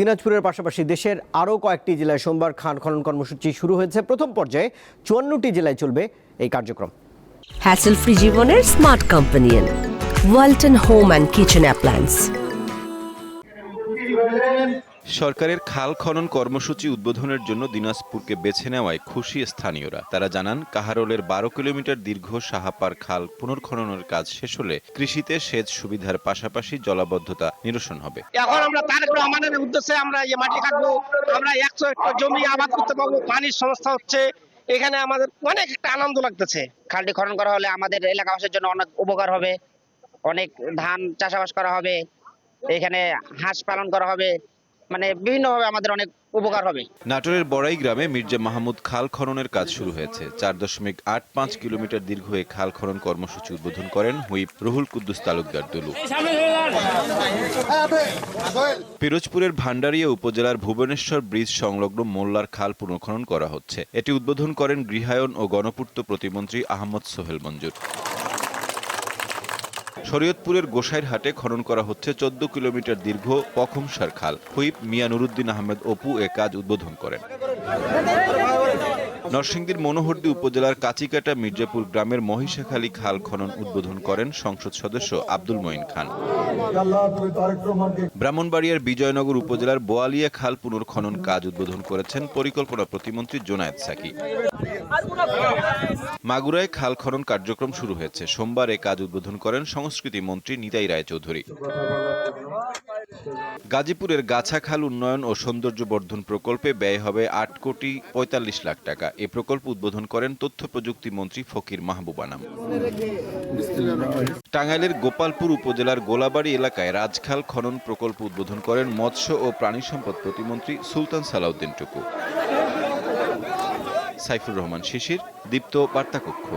দিনাজপুরের পাশাপাশি দেশের আরও কয়েকটি জেলায় সোমবার খাল খনন কর্মসূচি শুরু হয়েছে। প্রথম পর্যায়ে 54টি জেলায় চলবে এই কার্যক্রম। হ্যাসেল ফ্রি জীবনের smart companion Walton home and kitchen appliance. সরকারের খাল খনন কর্মসূচি উদ্বোধনের জন্য দিনাজপুরকে বেছে নেওয়ায় খুশি স্থানীয়রা। তারা জানান, কাহারোলের 12 কিলোমিটার দীর্ঘ সাহাপার খাল পুনর্খননের কাজ শেষ হলে কৃষিতে সেচ সুবিধার পাশাপাশি জলাবদ্ধতা নিরসন হবে। এখন আমরা তারেক রহমানের উদ্দেশ্যে আমরা মাটি কাটবো, আমরা 100 হেক্টর জমি আবাদ করতে পারবো, পানির সমস্যা হচ্ছে, এখানে আমাদের অনেক একটা আনন্দ লাগতেছে। খালটি খনন করা হলে আমাদের এলাকাবাসীর জন্য অনেক উপকার হবে, অনেক ধান চাষাবাস করা হবে, এখানে হাঁস পালন করা হবে, মানে বিভিন্নভাবে আমাদের অনেক উপকার হবে। নাটোরের বড়াই গ্রামে মির্জা মাহমুদ খাল খননের কাজ শুরু হয়েছে। 4.85 কিলোমিটার দীর্ঘ এই খাল খনন কর্মসূচি উদ্বোধন করেন হুইপ রুহুল কুদ্দুস তালুকদার দুলু। পিরোজপুরের ভান্ডারিয়া উপজেলার ভুবনেশ্বর ব্রিজ সংলগ্ন মোল্লার খাল পুনর্খনন করা হচ্ছে। এটি উদ্বোধন করেন গৃহায়ন ও গণপূর্ত প্রতিমন্ত্রী আহমদ সোহেল মঞ্জুর। শরীয়তপুরের গোসাইরহাটে খনন করা হচ্ছে 14 কিলোমিটার দীর্ঘ পখমসার খাল। হুইপ মিয়া নুরুদ্দিন আহমেদ অপু এ কাজ উদ্বোধন করেন। নরসিংদীর মনোহরদী উপজেলার কাচিকাটা মির্জাপুর গ্রামের মহিষাখালী খাল খনন উদ্বোধন করেন সংসদ সদস্য আব্দুল মঈন খান। ব্রাহ্মণবাড়িয়ার বিজয়নগর উপজেলার বোয়ালিয়া খাল পুনর্খনন কাজ উদ্বোধন করেছেন পরিকল্পনা প্রতিমন্ত্রী জোনায়েদ সাকি। মাগুরায় খাল খনন কার্যক্রম শুরু হয়েছে। সোমবার এ কাজ উদ্বোধন করেন সংস্কৃতি মন্ত্রী নিতাই রায়চৌধুরী। গাজীপুরের গাছা খাল উন্নয়ন ও সৌন্দর্য বর্ধন প্রকল্পে ব্যয় হবে 8 কোটি 45 লাখ টাকা। এ প্রকল্প উদ্বোধন করেন তথ্য প্রযুক্তি মন্ত্রী ফকির মাহবুব আনাম। টাঙ্গাইলের গোপালপুর উপজেলার গোলাবাড়ি এলাকায় রাজখাল খনন প্রকল্প উদ্বোধন করেন মৎস্য ও প্রাণী সম্পদ প্রতিমন্ত্রী সুলতান সালাউদ্দিন টুকু। সাইফুর রহমান শিশির, দীপ্ত বার্তা কক্ষ।